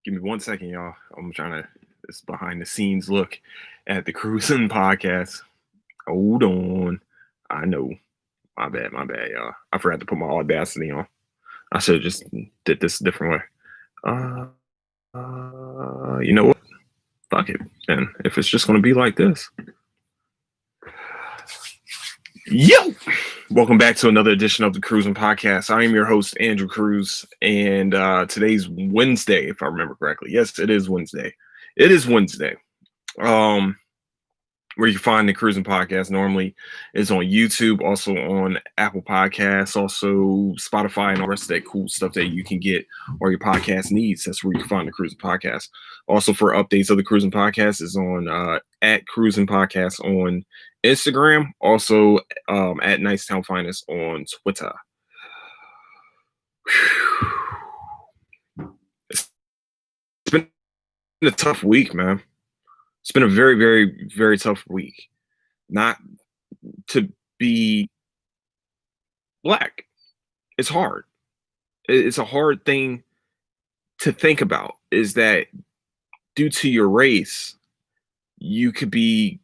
Give me 1 second, y'all. I'm trying to this behind the scenes look at the Cruising Podcast. Hold on. I know. My bad, y'all. I forgot to put my audacity on. I should have just did this a different way. You know what? Fuck it. And if it's just gonna be like this. Yo! Welcome back to another edition of the Cruising Podcast. I am your host, Andrew Cruz, and today's Wednesday, if I remember correctly. Yes, it is Wednesday. It is Wednesday. Where you find the Cruising Podcast normally is on YouTube, also on Apple Podcasts, also Spotify, and all the rest of that cool stuff that you can get or your podcast needs. That's where you can find the Cruising Podcast. Also, for updates of the Cruising Podcast is on at Cruising Podcast on Instagram, also at Nicetown Finest on Twitter. It's been a tough week, man. It's been a very, very, very tough week. Not to be black. It's hard. It's a hard thing to think about, is that due to your race, you could be,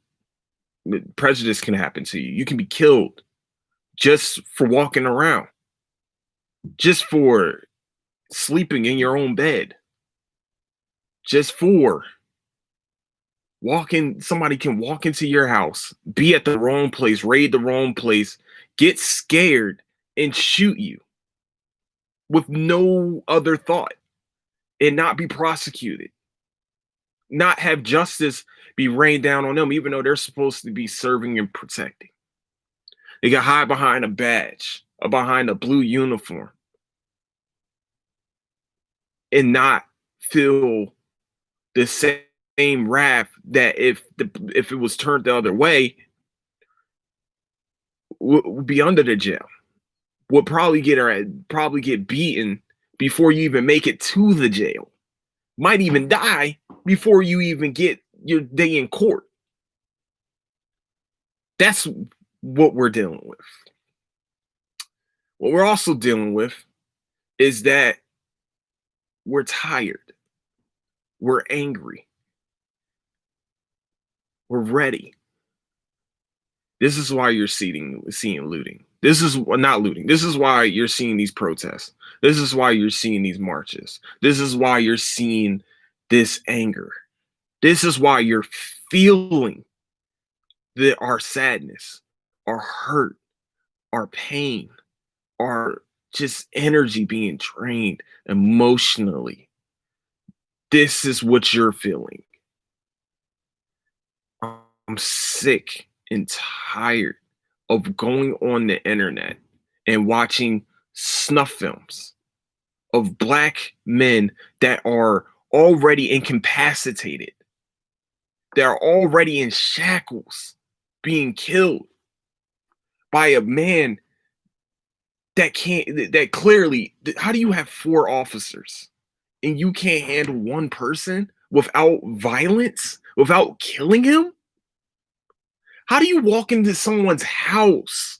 prejudice can happen to you. You can be killed just for walking around, just for sleeping in your own bed, just for somebody can walk into your house, be at the wrong place, raid the wrong place, get scared, and shoot you with no other thought and not be prosecuted, not have justice be rained down on them, even though they're supposed to be serving and protecting. They can hide behind a badge or behind a blue uniform and not feel the same wrath that if it was turned the other way, would be under the jail, would probably get beaten before you even make it to the jail, might even die before you even get your day in court. That's what we're dealing with. What we're also dealing with is that we're tired, we're angry, we're ready. This is why you're seeing looting. This is not looting. This is why you're seeing these protests. This is why you're seeing these marches. This is why you're seeing this anger. This is why you're feeling our sadness, our hurt, our pain, our just energy being drained emotionally. This is what you're feeling. I'm sick and tired of going on the internet and watching snuff films of black men that are already incapacitated. They're already in shackles, being killed by a man that clearly, how do you have 4 officers and you can't handle one person without violence, without killing him? How do you walk into someone's house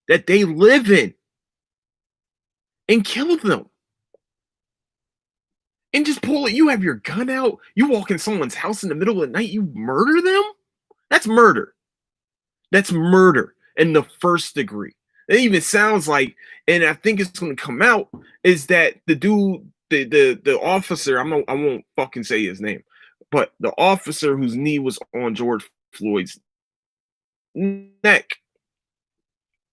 that they live in and kill them? And just pull it. You have your gun out. You walk in someone's house in the middle of the night. You murder them? That's murder. That's murder in the first degree. It even sounds like, and I think it's going to come out, is that the dude, the officer, I won't fucking say his name, but the officer whose knee was on George Floyd's neck,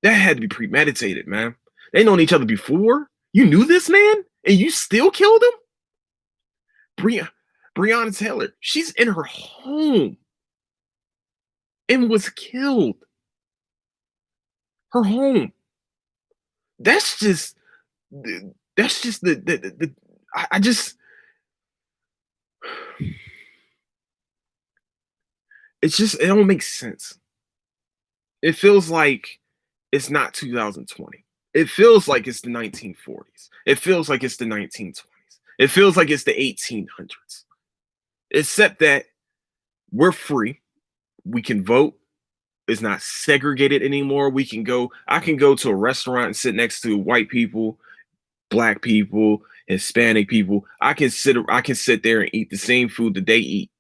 that had to be premeditated, man. They known each other before. You knew this man and you still killed him? Breonna Taylor, she's in her home and was killed. Her home. That's just I just, it don't make sense. It feels like it's not 2020. It feels like it's the 1940s. It feels like it's the 1920s. It feels like it's the 1800s. Except that we're free. We can vote. It's not segregated anymore. I can go to a restaurant and sit next to white people, black people, Hispanic people. I can sit there and eat the same food that they eat.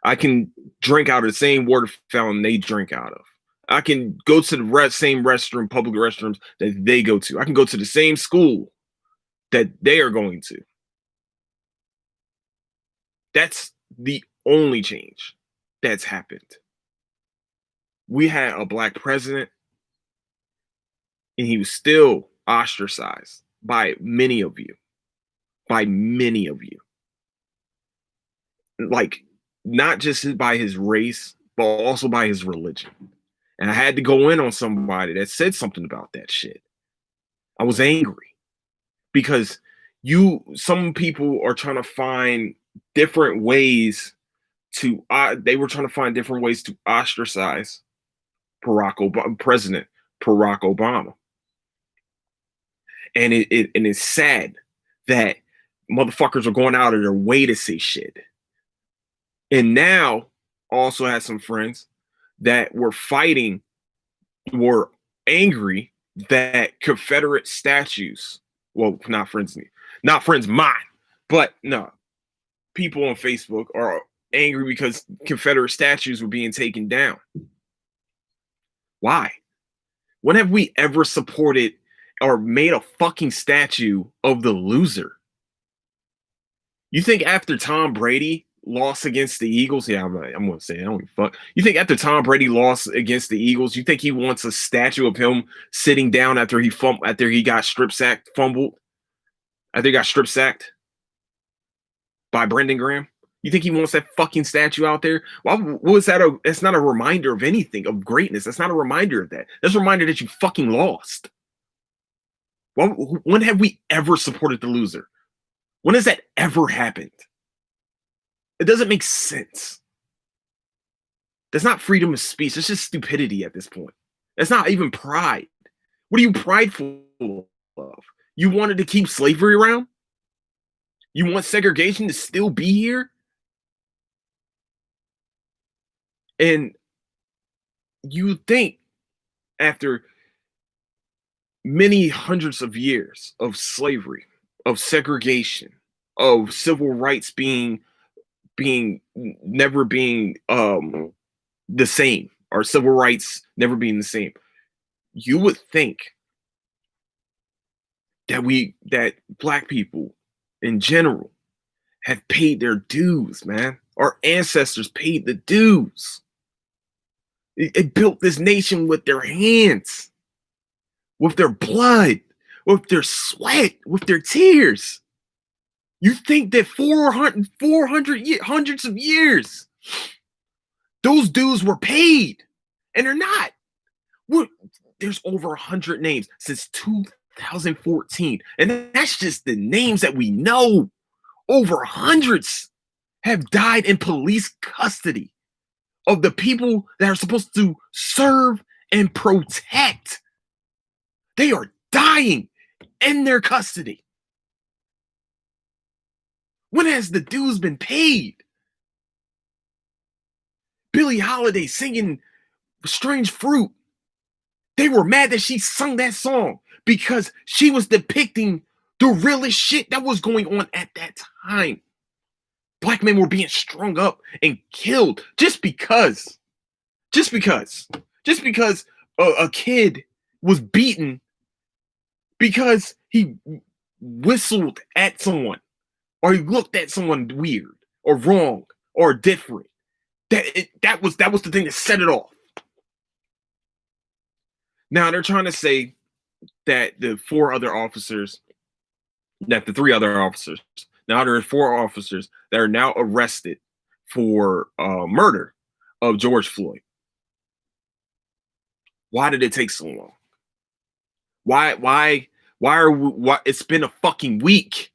I can drink out of the same water fountain they drink out of. I can go to the same restroom, public restrooms that they go to. I can go to the same school that they are going to. That's the only change that's happened. We had a black president, and he was still ostracized by many of you. By many of you. Like, not just by his race, but also by his religion. And I had to go in on somebody that said something about that shit. I was angry because some people are trying to find different ways to they were trying to find different ways to ostracize President Barack Obama. And it's sad that motherfuckers are going out of their way to say shit. And now also had some friends that were angry that Confederate statues, well, not friends mine, but no, people on Facebook are angry because Confederate statues were being taken down. Why? When have we ever supported or made a fucking statue of the loser? You think after Tom Brady lost against the Eagles, yeah, I'm gonna say I don't give a fuck. You think after Tom Brady lost against the Eagles, you think he wants a statue of him sitting down after he got strip sacked by Brendan Graham? You think he wants that fucking statue out there? Well, what was that? It's not a reminder of anything, of greatness. That's not a reminder of that. That's a reminder that you fucking lost. Well, when have we ever supported the loser? When has that ever happened? It doesn't make sense. That's not freedom of speech. It's just stupidity at this point. That's not even pride. What are you prideful of? You wanted to keep slavery around? You want segregation to still be here? And you think after many hundreds of years of slavery, of segregation, of civil rights never being the same, or civil rights never being the same, you would think that black people in general have paid their dues, man. Our ancestors paid the dues. They built this nation with their hands, with their blood, with their sweat, with their tears. You think that 400 hundreds of years, those dues were paid, and they're not. There's over 100 names since 2014, and that's just the names that we know. Over hundreds have died in police custody of the people that are supposed to serve and protect. They are dying in their custody. When has the dues been paid? Billie Holiday singing Strange Fruit. They were mad that she sung that song because she was depicting the realest shit that was going on at that time. Black men were being strung up and killed just because a kid was beaten because he whistled at someone or he looked at someone weird or wrong or different. That was the thing that set it off. Now they're trying to say that the three other officers, now there are 4 officers that are now arrested for murder of George Floyd. Why did it take so long? Why it's been a fucking week.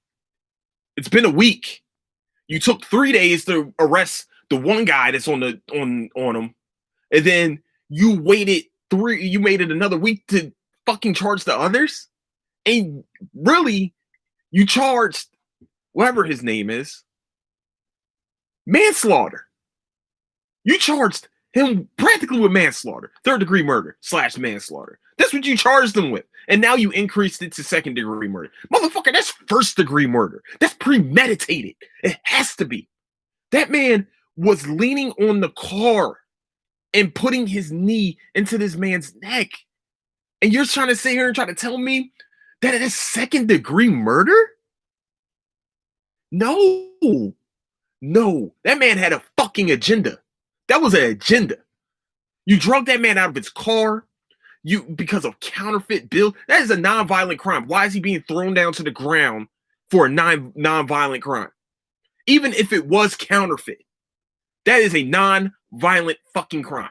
It's been a week. You took 3 days to arrest the one guy that's on him, and then you made it another week to fucking charge the others? And really, you charged whatever his name is manslaughter. You charged him practically with manslaughter, third-degree murder / manslaughter. That's what you charged him with. And now you increased it to second-degree murder. Motherfucker, that's first-degree murder. That's premeditated. It has to be. That man was leaning on the car and putting his knee into this man's neck. And you're trying to sit here and try to tell me that it is second-degree murder? No. No. That man had a fucking agenda. That was an agenda. You drug that man out of his car because of counterfeit bill. That is a non-violent crime. Why is he being thrown down to the ground for a non-violent crime? Even if it was counterfeit, that is a non-violent fucking crime.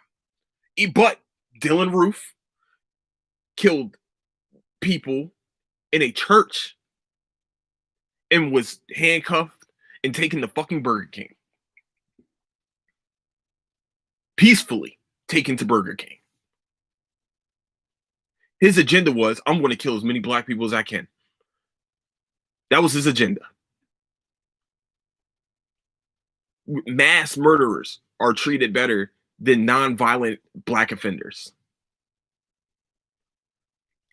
But Dylann Roof killed people in a church and was handcuffed and taken to fucking Burger King. Peacefully taken to Burger King. His agenda was, I'm going to kill as many black people as I can. That was his agenda. Mass murderers are treated better than non-violent black offenders.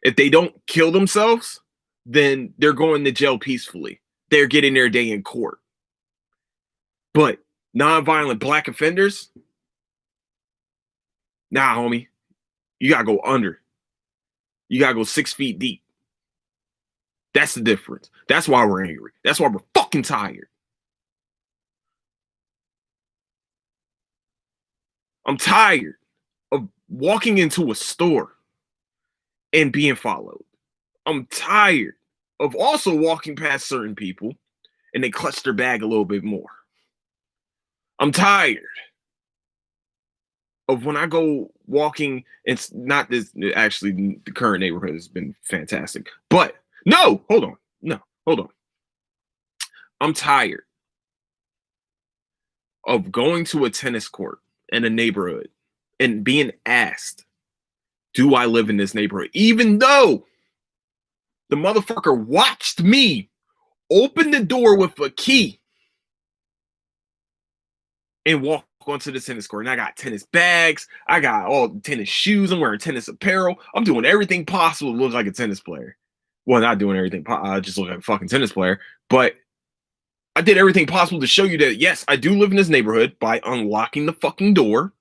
If they don't kill themselves, then they're going to jail peacefully. They're getting their day in court. But non-violent black offenders, nah, homie. You gotta go under. You gotta go 6 feet deep. That's the difference. That's why we're angry. That's why we're fucking tired. I'm tired of walking into a store and being followed. I'm tired of also walking past certain people and they clutch their bag a little bit more. I'm tired of when I go walking, it's not this, actually, the current neighborhood has been fantastic. But no, hold on. No, hold on. I'm tired of going to a tennis court in a neighborhood and being asked, do I live in this neighborhood? Even though the motherfucker watched me open the door with a key and walk onto the tennis court. And I got tennis bags. I got all tennis shoes. I'm wearing tennis apparel. I'm doing everything possible to look like a tennis player. Well, not doing everything. I just look like a fucking tennis player. But I did everything possible to show you that, yes, I do live in this neighborhood by unlocking the fucking door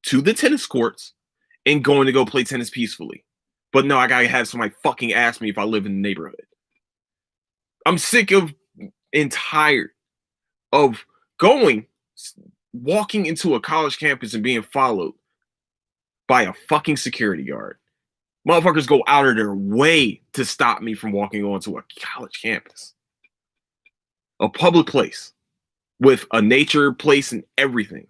to the tennis courts and going to go play tennis peacefully. But no, I gotta have somebody fucking ask me if I live in the neighborhood. I'm sick of and tired of walking into a college campus and being followed by a fucking security guard. Motherfuckers go out of their way to stop me from walking onto a college campus. A public place with a nature place and everything.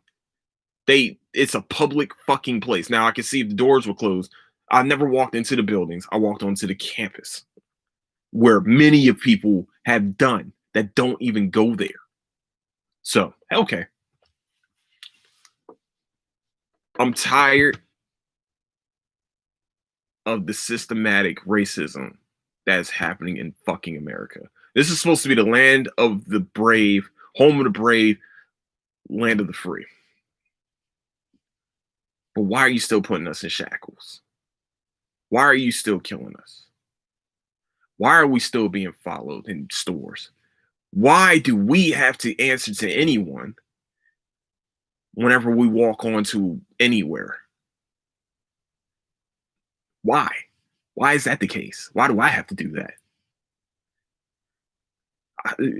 It's a public fucking place. Now I can see if the doors were closed. I never walked into the buildings. I walked onto the campus where many of people have done that don't even go there. So, okay. I'm tired of the systematic racism that is happening in fucking America. This is supposed to be the land of the brave, home of the brave, land of the free. But why are you still putting us in shackles? Why are you still killing us? Why are we still being followed in stores? Why do we have to answer to anyone whenever we walk onto anywhere? Why? Why is that the case? Why do I have to do that?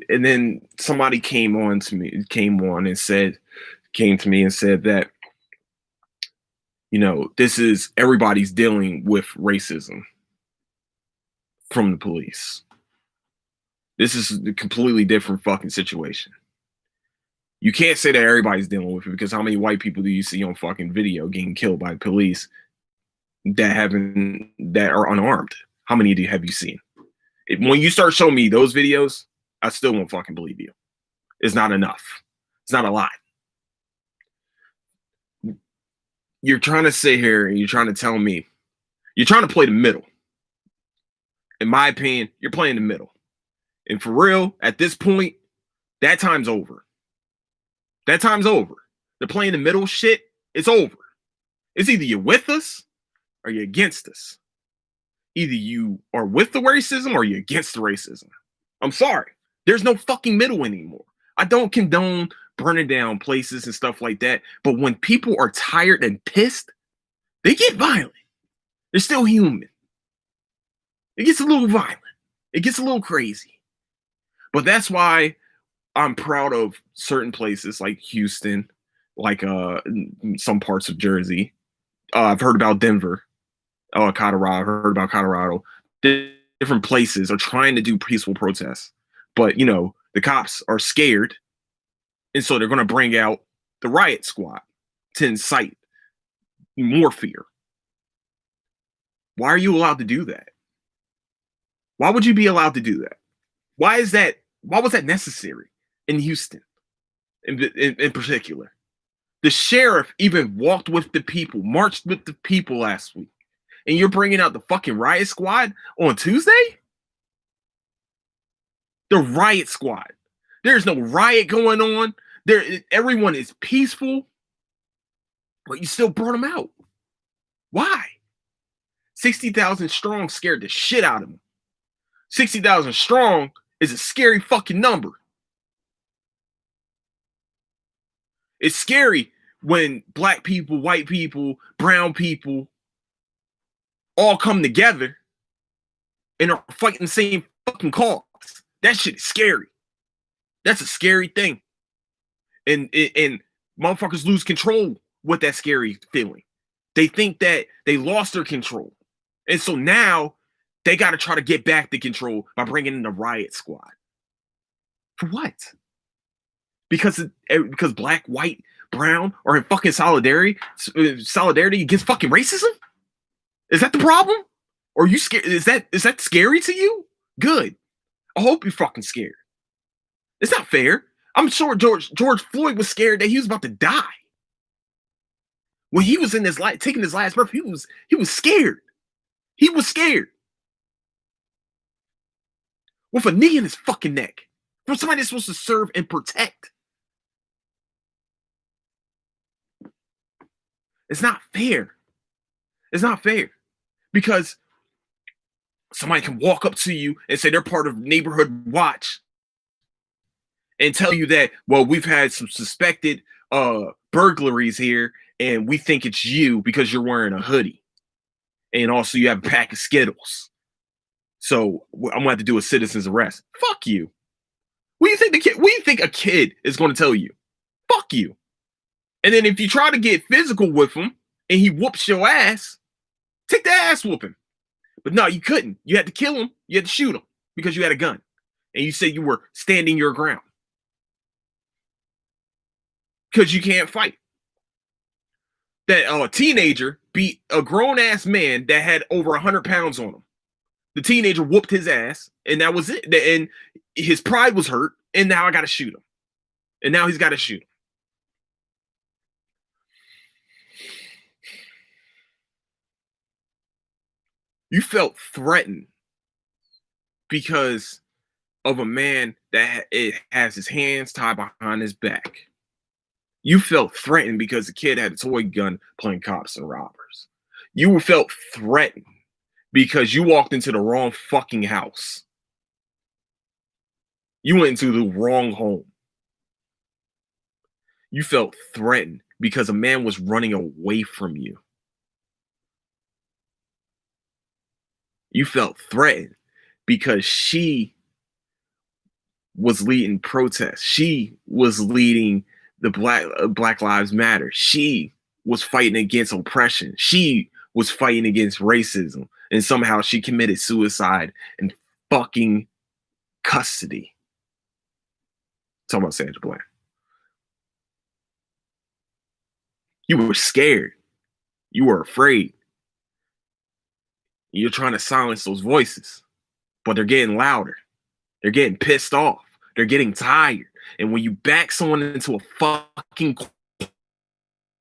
And then somebody came to me and said that, you know, this is everybody's dealing with racism from the police. This is a completely different fucking situation. You can't say that everybody's dealing with it, because how many white people do you see on fucking video getting killed by police that are unarmed? How many have you seen? When you start showing me those videos, I still won't fucking believe you. It's not enough. It's not a lot. You're trying to sit here and you're trying to tell me, you're trying to play the middle. In my opinion, you're playing the middle. And for real, at this point, that time's over. That time's over. The playing the middle shit, it's over. It's either you're with us or you're against us. Either you are with the racism or you're against the racism. I'm sorry. There's no fucking middle anymore. I don't condone burning down places and stuff like that. But when people are tired and pissed, they get violent. They're still human. It gets a little violent. It gets a little crazy. But that's why I'm proud of certain places like Houston, like some parts of Jersey. I've heard about Denver, Colorado. I've heard about Colorado. Different places are trying to do peaceful protests, but the cops are scared, and so they're going to bring out the riot squad to incite more fear. Why are you allowed to do that? Why would you be allowed to do that? Why was that necessary in Houston in particular? The sheriff even walked with the people, marched with the people last week. And you're bringing out the fucking riot squad on Tuesday? The riot squad. There's no riot going on. Everyone is peaceful. But you still brought them out. Why? 60,000 strong scared the shit out of them. 60,000 strong is a scary fucking number. It's scary when black people, white people, brown people all come together and are fighting the same fucking cause. That shit is scary. That's a scary thing. And motherfuckers lose control with that scary feeling. They think that they lost their control. And so now they got to try to get back the control by bringing in the riot squad. For what? Because black, white, brown are in fucking solidarity against fucking racism? Is that the problem? Or are you scared? Is that scary to you? Good. I hope you're fucking scared. It's not fair. I'm sure George Floyd was scared that he was about to die. When he was in taking his last breath, he was scared. He was scared. With a knee in his fucking neck. From somebody that's supposed to serve and protect. It's not fair. It's not fair. Because somebody can walk up to you and say they're part of Neighborhood Watch and tell you that, well, we've had some suspected burglaries here and we think it's you because you're wearing a hoodie. And also you have a pack of Skittles. So I'm going to have to do a citizen's arrest. Fuck you. What do you think a kid is going to tell you? Fuck you. And then if you try to get physical with him and he whoops your ass, take the ass whooping. But no, you couldn't. You had to kill him. You had to shoot him because you had a gun. And you said you were standing your ground. Because you can't fight. That teenager beat a grown-ass man that had over 100 pounds on him. The teenager whooped his ass, and that was it. And his pride was hurt, and now I got to shoot him. And now he's got to shoot him. You felt threatened because of a man that has his hands tied behind his back. You felt threatened because the kid had a toy gun playing cops and robbers. You felt threatened because you walked into the wrong fucking house. You went into the wrong home. You felt threatened because a man was running away from you. You felt threatened because she was leading protests. She was leading the Black Lives Matter. She was fighting against oppression. She was fighting against racism. And somehow she committed suicide in fucking custody. Talking about Sandra Bland. You were scared. You were afraid. You're trying to silence those voices, but they're getting louder. They're getting pissed off. They're getting tired. And when you back someone into a fucking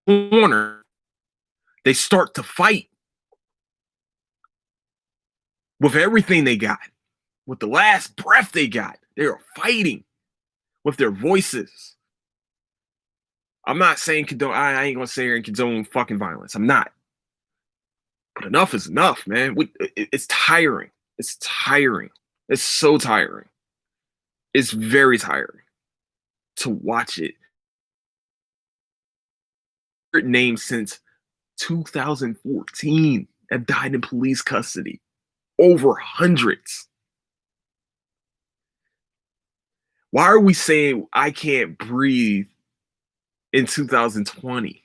corner, they start to fight with everything they got, with the last breath they got. They are fighting with their voices. I'm not saying condone. I ain't gonna say here and condone fucking violence. I'm not. But enough is enough, man. It's tiring. It's tiring. It's so tiring. It's very tiring to watch it. Names since 2014 have died in police custody. Over hundreds. Why are we saying I can't breathe in 2020?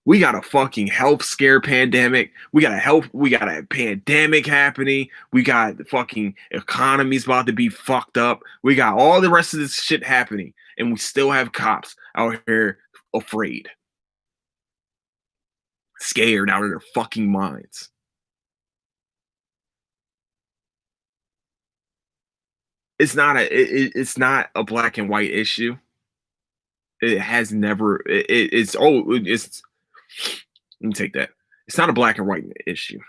We got a fucking health scare pandemic. We got a pandemic happening. We got the fucking economy's about to be fucked up. We got all the rest of this shit happening. And we still have cops out here afraid. Scared out of their fucking minds. It's not a black and white issue. It has never it's let me take that. It's not a black and white issue.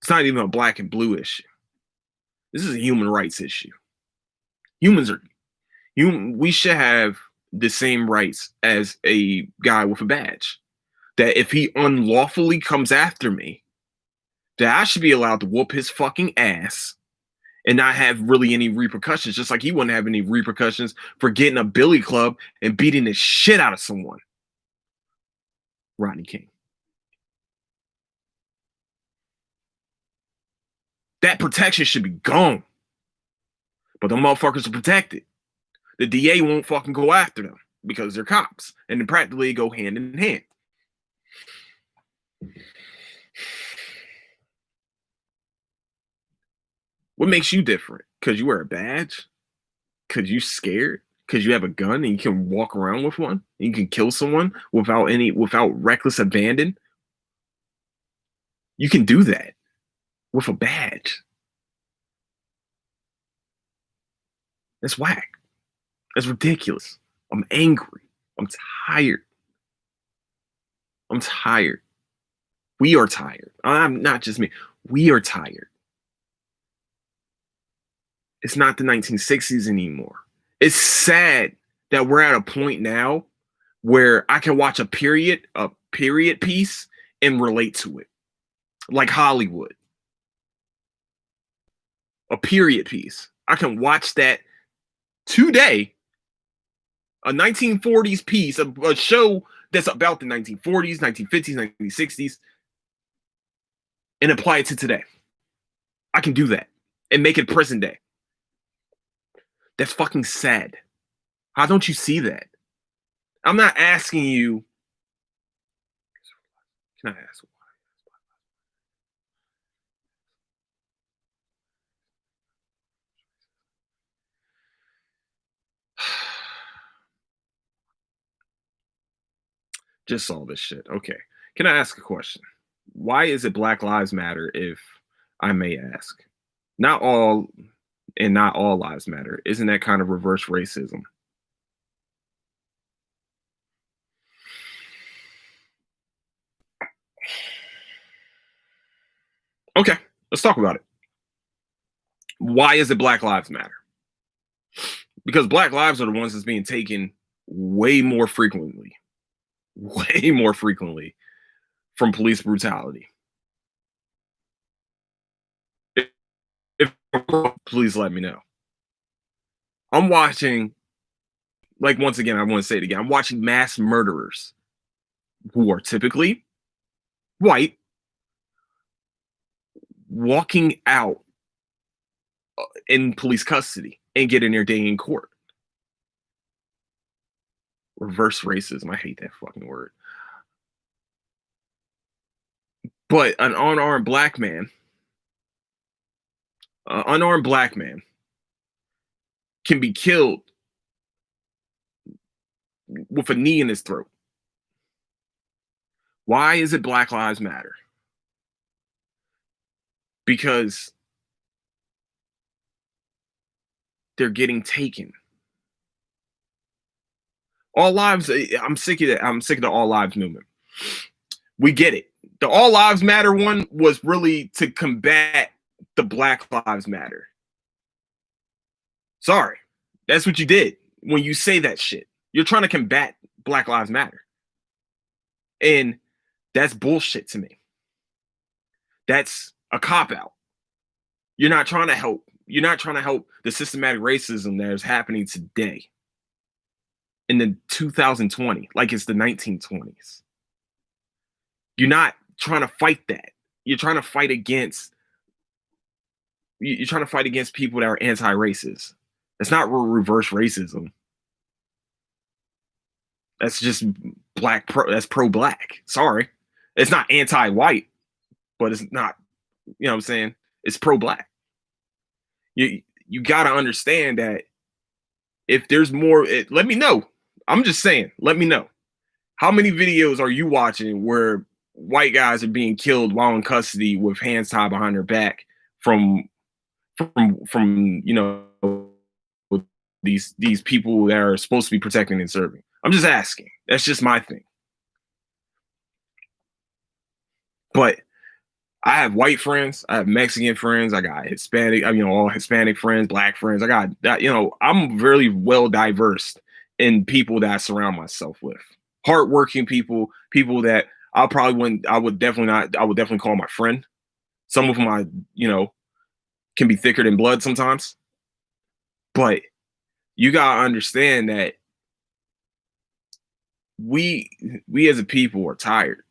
It's not even a black and blue issue. This is a human rights issue. We should have the same rights as a guy with a badge. That if he unlawfully comes after me, that I should be allowed to whoop his fucking ass and not have really any repercussions, just like he wouldn't have any repercussions for getting a billy club and beating the shit out of someone. Rodney King. That protection should be gone. But the motherfuckers are protected. The DA won't fucking go after them because they're cops and they practically go hand in hand. What makes you different? Because you wear a badge? Because you scared? Because you have a gun and you can walk around with one? And you can kill someone without reckless abandon? You can do that with a badge. That's whack. That's ridiculous. I'm angry. I'm tired. I'm tired. We are tired. I'm not just me. We are tired. It's not the 1960s anymore. It's sad that we're at a point now where I can watch a period piece and relate to it. Like Hollywood. A period piece. I can watch that today. A 1940s piece, a show that's about the 1940s, 1950s, 1960s, and apply it to today. I can do that and make it present day. That's fucking sad. How don't you see that? I'm not asking you. Can I ask why? Just saw this shit. Okay. Can I ask a question? Why is it Black Lives Matter, if I may ask? Not all lives matter. Isn't that kind of reverse racism? Okay, let's talk about it. Why is it Black Lives Matter? Because Black lives are the ones that's being taken way more frequently from police brutality. If please let me know. I'm watching, like, once again, I want to say it again. I'm watching mass murderers who are typically white walking out in police custody and getting their day in court. Reverse racism. I hate that fucking word. But an unarmed black man can be killed with a knee in his throat. Why is it Black Lives Matter? Because they're getting taken. All lives. I'm sick of that. I'm sick of the all lives movement. We get it. The all lives matter one was really to combat the Black Lives Matter. Sorry, that's what you did when you say that shit. You're trying to combat Black Lives Matter. And that's bullshit to me. That's a cop-out. You're not trying to help. You're not trying to help the systematic racism that is happening today in the 2020, like it's the 1920s. You're not trying to fight that. You're trying to fight against people that are anti-racist. That's not reverse racism. That's just that's pro-black. Sorry. It's not anti-white, but it's not, you know what I'm saying? It's pro-black. You got to understand that if there's more, let me know. I'm just saying, let me know. How many videos are you watching where white guys are being killed while in custody with hands tied behind their back from you know, these people that are supposed to be protecting and serving? I'm just asking. That's just my thing. But I have white friends, I have Mexican friends, I got Hispanic, all Hispanic friends, Black friends. I got that, I'm really well diverse in people that I surround myself with. Hardworking people that I would definitely call my friend. Some of them can be thicker than blood sometimes. But you gotta understand that we as a people are tired.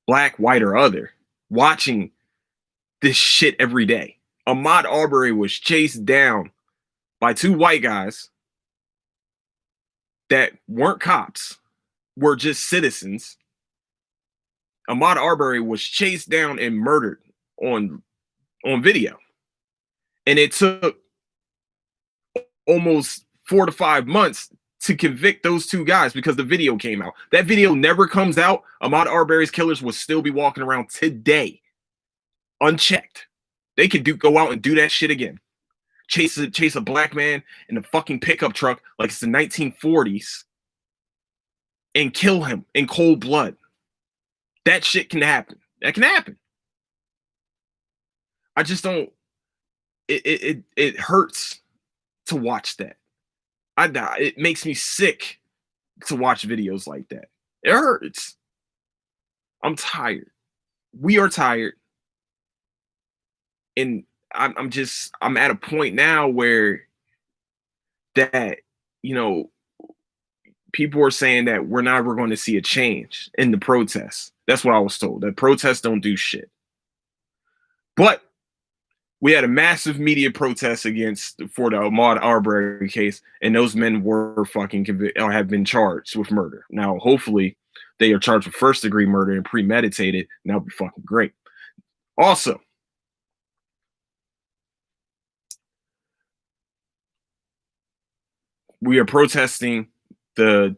Black, white, or other, watching this shit every day. Ahmaud Arbery was chased down by two white guys that weren't cops, were just citizens. Ahmaud Arbery was chased down and murdered on video. And it took almost 4 to 5 months to convict those two guys because the video came out. That video never comes out. Ahmaud Arbery's killers will still be walking around today unchecked. They could go out and do that shit again. Chase a black man in a fucking pickup truck like it's the 1940s and kill him in cold blood. That shit can happen. That can happen. I just don't. It hurts to watch that. It makes me sick to watch videos like that. It hurts. I'm tired. We are tired. And I'm at a point now where that, people are saying that we're never going to see a change in the protests. That's what I was told. That protests don't do shit. But we had a massive media protest for the Ahmaud Arbery case, and those men were fucking convicted or have been charged with murder. Now, hopefully, they are charged with first-degree murder and premeditated, and that'll be fucking great. Also, we are protesting the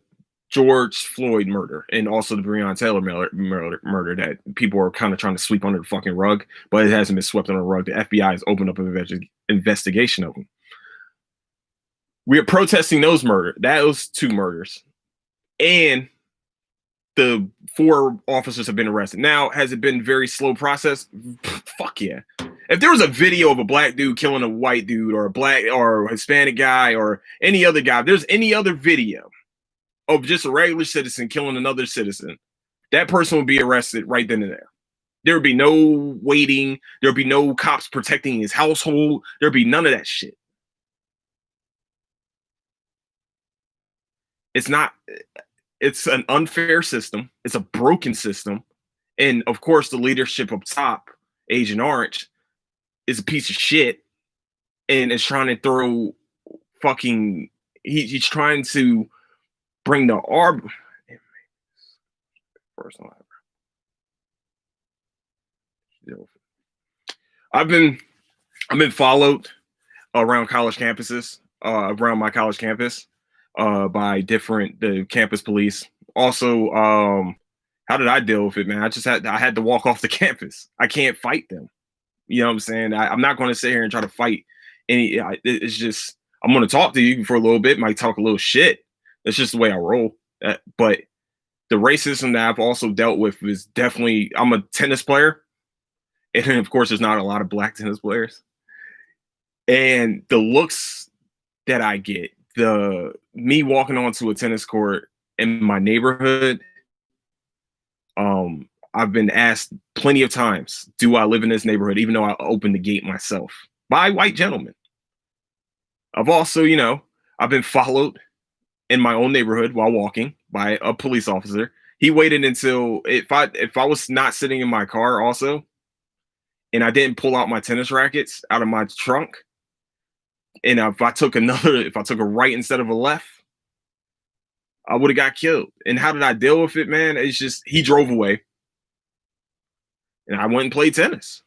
George Floyd murder and also the Breonna Taylor murder that people are kind of trying to sweep under the fucking rug, but it hasn't been swept under the rug. The FBI has opened up an investigation of them. We are protesting those two murders, and the 4 officers have been arrested. Now, has it been a very slow process? Fuck yeah. If there was a video of a black dude killing a white dude or a black or a Hispanic guy or any other guy, if there's any other video of just a regular citizen killing another citizen, that person would be arrested right then and there. There would be no waiting. There would be no cops protecting his household. There'd be none of that shit. It's an unfair system. It's a broken system. And of course, the leadership up top, Agent Orange, is a piece of shit and is trying to throw fucking, he's trying to bring the I've been followed around college campuses, around my college campus, by the campus police. Also, how did I deal with it, man? I had to walk off the campus. I can't fight them. You know what I'm saying? I'm not going to sit here and try to fight any. It's just, I'm going to talk to you for a little bit, might talk a little shit. That's just the way I roll. But the racism that I've also dealt with is definitely, I'm a tennis player. And of course, there's not a lot of black tennis players. And the looks that I get me walking onto a tennis court in my neighborhood, I've been asked plenty of times, do I live in this neighborhood, even though I opened the gate myself by white gentlemen. I've also, I've been followed in my own neighborhood while walking by a police officer. He waited until if I was not sitting in my car also, and I didn't pull out my tennis rackets out of my trunk, and if I took a right instead of a left, I would have got killed. And how did I deal with it, man? It's just he drove away, and I went and played tennis.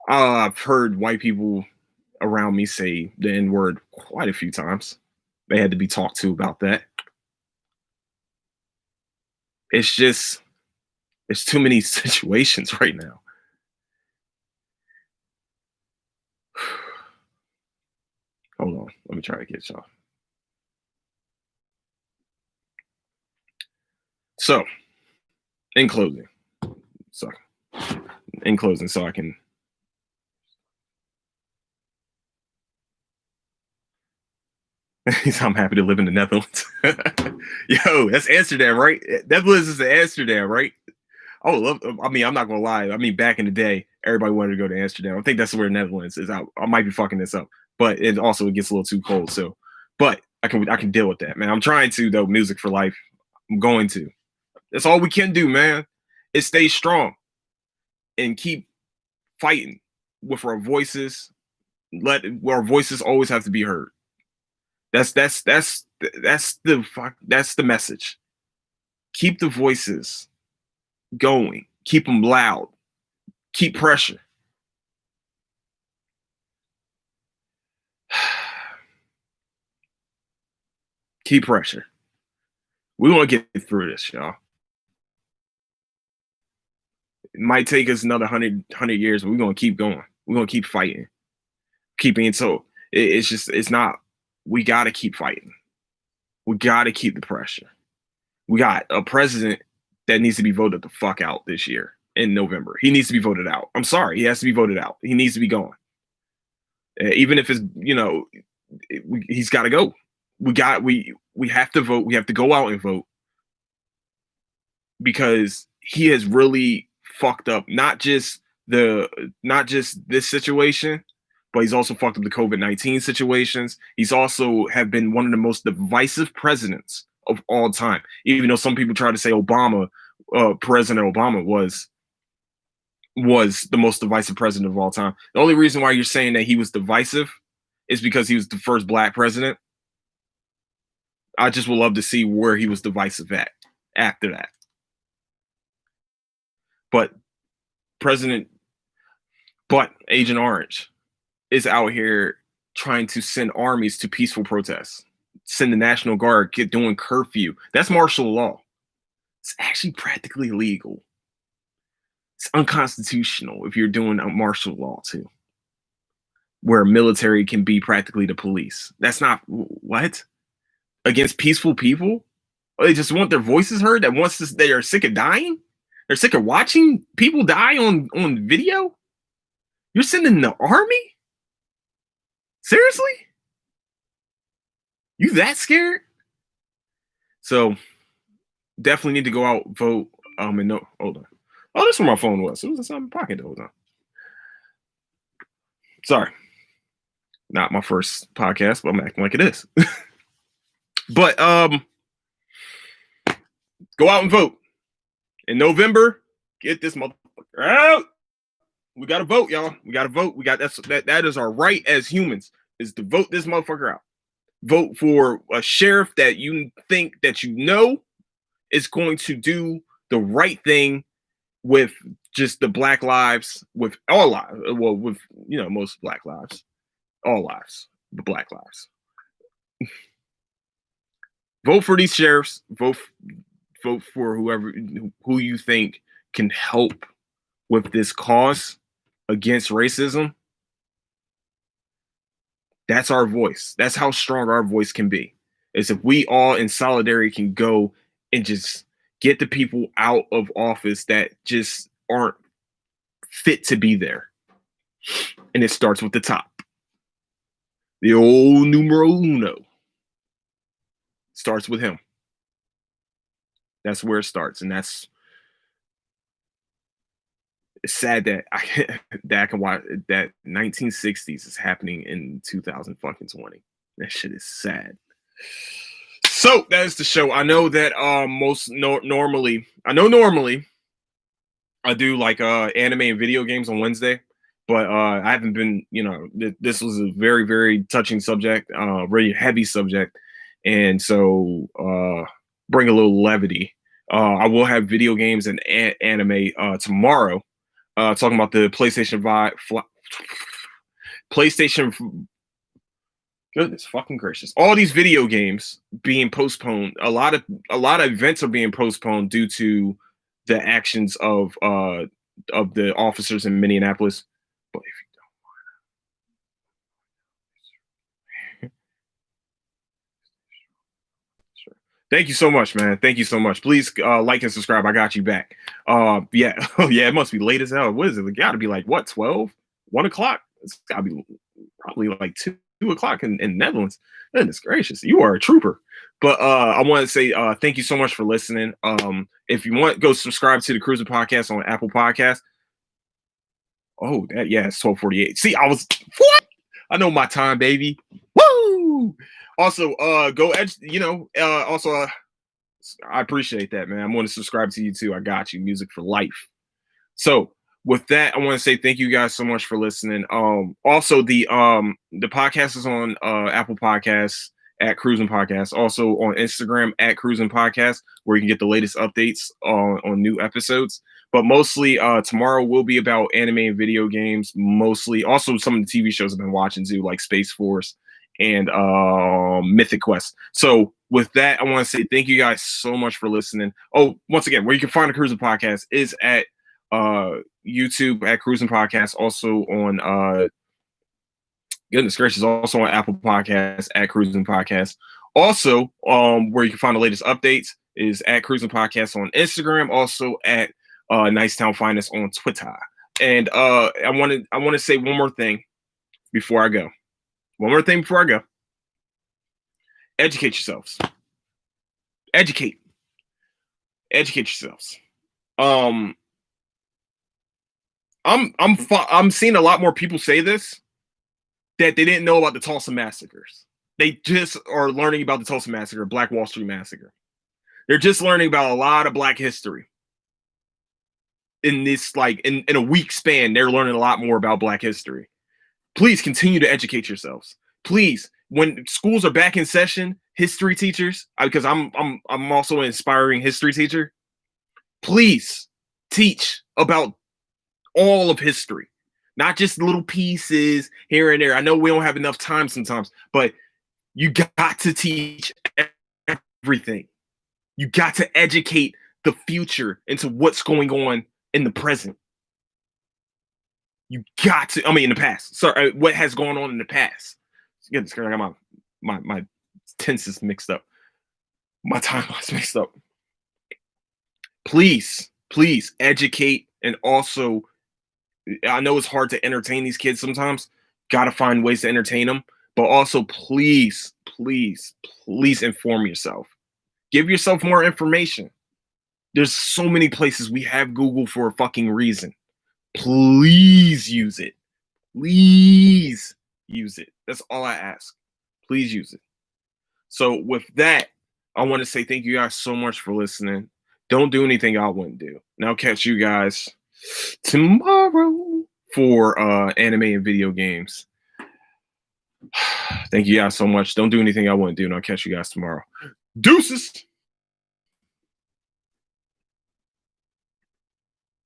I've heard white people around me say the N word quite a few times. They had to be talked to about that. It's just, there's too many situations right now. Hold on, let me try to get y'all. So, in closing, so I can. I'm happy to live in the Netherlands. Yo, that's Amsterdam, right? Netherlands is Amsterdam, right? Oh, I mean, I'm not gonna lie. I mean, back in the day, everybody wanted to go to Amsterdam. I think that's where Netherlands is. I might be fucking this up, but it gets a little too cold. So, but I can deal with that, man. I'm trying to though. Music for life. I'm going to. That's all we can do, man. Is stay strong and keep fighting with our voices. Our voices always have to be heard. That's the message. Keep the voices going. Keep them loud. Keep pressure. Keep pressure. We want to get through this, y'all. It might take us another 100 years, but we're going to keep going. We're going to keep fighting. Keeping it so it's not, we got to keep fighting. We got to keep the pressure. We got a president that needs to be voted the fuck out this year in November. He needs to be voted out. I'm sorry. He has to be voted out. He needs to be gone. Even if it's, he's got to go. We have to vote. We have to go out and vote because he has really fucked up not just this situation, but he's also fucked up the COVID-19 situations. He's also have been one of the most divisive presidents of all time. Even though some people try to say President Obama was the most divisive president of all time. The only reason why you're saying that he was divisive is because he was the first black president. I just would love to see where he was divisive at after that. But Agent Orange is out here trying to send armies to peaceful protests, send the National Guard, doing curfew. That's martial law. It's actually practically illegal. It's unconstitutional if you're doing a martial law too, where military can be practically the police. That's not what? Against peaceful people? Or they just want their voices heard? That once they are sick of dying? They're sick of watching people die on video? You're sending the army? Seriously? You that scared? So definitely need to go out, vote. And no, hold on. Oh, that's where my phone was. It was inside my pocket. Hold on. Sorry. Not my first podcast, but I'm acting like it is. But go out and vote. In November, get this motherfucker out. We gotta vote, y'all. We gotta vote. That is our right as humans, is to vote this motherfucker out. Vote for a sheriff that you think that is going to do the right thing with just the black lives, with all lives. Well, with most black lives, all lives, the black lives. Vote for these sheriffs. Vote for who you think can help with this cause against racism. That's our voice. That's how strong our voice can be. Is if we all in solidarity can go and just get the people out of office that just aren't fit to be there. And it starts with the top. The old numero uno starts with him. That's where it starts, and it's sad that I can watch that 1960s is happening in 2020. That shit is sad. So that is the show. I know that normally I do like anime and video games on Wednesday, but I haven't been, this was a very, very touching subject, very heavy subject, and so bring a little levity. I will have video games and anime tomorrow, talking about the PlayStation. Goodness fucking gracious! All these video games being postponed. A lot of events are being postponed due to the actions of the officers in Minneapolis. But if you don't, sure. Thank you so much, man. Thank you so much. Please like and subscribe. I got you back. Yeah, yeah. It must be late as hell. What is it? It got to be like what 12, 1 o'clock. It's got to be probably like 2 o'clock in Netherlands. Goodness gracious, you are a trooper. But I want to say thank you so much for listening. If you want, go subscribe to the Cruising Podcast on Apple Podcasts. Oh, it's 12:48. See, what? I know my time, baby. Woo! Also, go edge. Also, I appreciate that, man. I'm going to subscribe to you too. I got you. Music for life. So with that, I want to say thank you guys so much for listening. Also the podcast is on Apple Podcasts at Cruising Podcast, also on Instagram at Cruising Podcast, where you can get the latest updates on new episodes. But mostly tomorrow will be about anime and video games. Mostly, also some of the TV shows I've been watching too, like Space Force and Mythic Quest. So with that, I want to say thank you guys so much for listening. Oh, once again, where you can find the Cruising Podcast is at YouTube at Cruising Podcast, also on goodness gracious, also on Apple Podcasts at Cruising Podcast. Also, where you can find the latest updates is at Cruising Podcast on Instagram, also at Nicetown Finest on Twitter. And I want to say one more thing before I go. Educate yourselves. Educate yourselves. I'm seeing a lot more people say this, that they didn't know about the Tulsa massacres. They just are learning about the Tulsa Massacre, Black Wall Street Massacre. They're just learning about a lot of Black history. In this, like, in a week span, they're learning a lot more about Black history. Please continue to educate yourselves. Please, when schools are back in session, history teachers, because I'm also an inspiring history teacher, please teach about all of history, not just little pieces here and there. I know we don't have enough time sometimes, but you got to teach everything. You got to educate the future into what's going on in the present. You got to, in the past. Sorry, what has gone on in the past. I got my tenses mixed up. My timelines mixed up. Please educate, and also, I know it's hard to entertain these kids sometimes. Got to find ways to entertain them, but also please inform yourself. Give yourself more information. There's so many places. We have Google for a fucking reason. Please use it. Please use it. That's all I ask. Please use it. So with that, I want to say thank you guys so much for listening. Don't do anything I wouldn't do. And I'll catch you guys tomorrow for anime and video games. Thank you guys so much. Don't do anything I wouldn't do, and I'll catch you guys tomorrow. Deuces.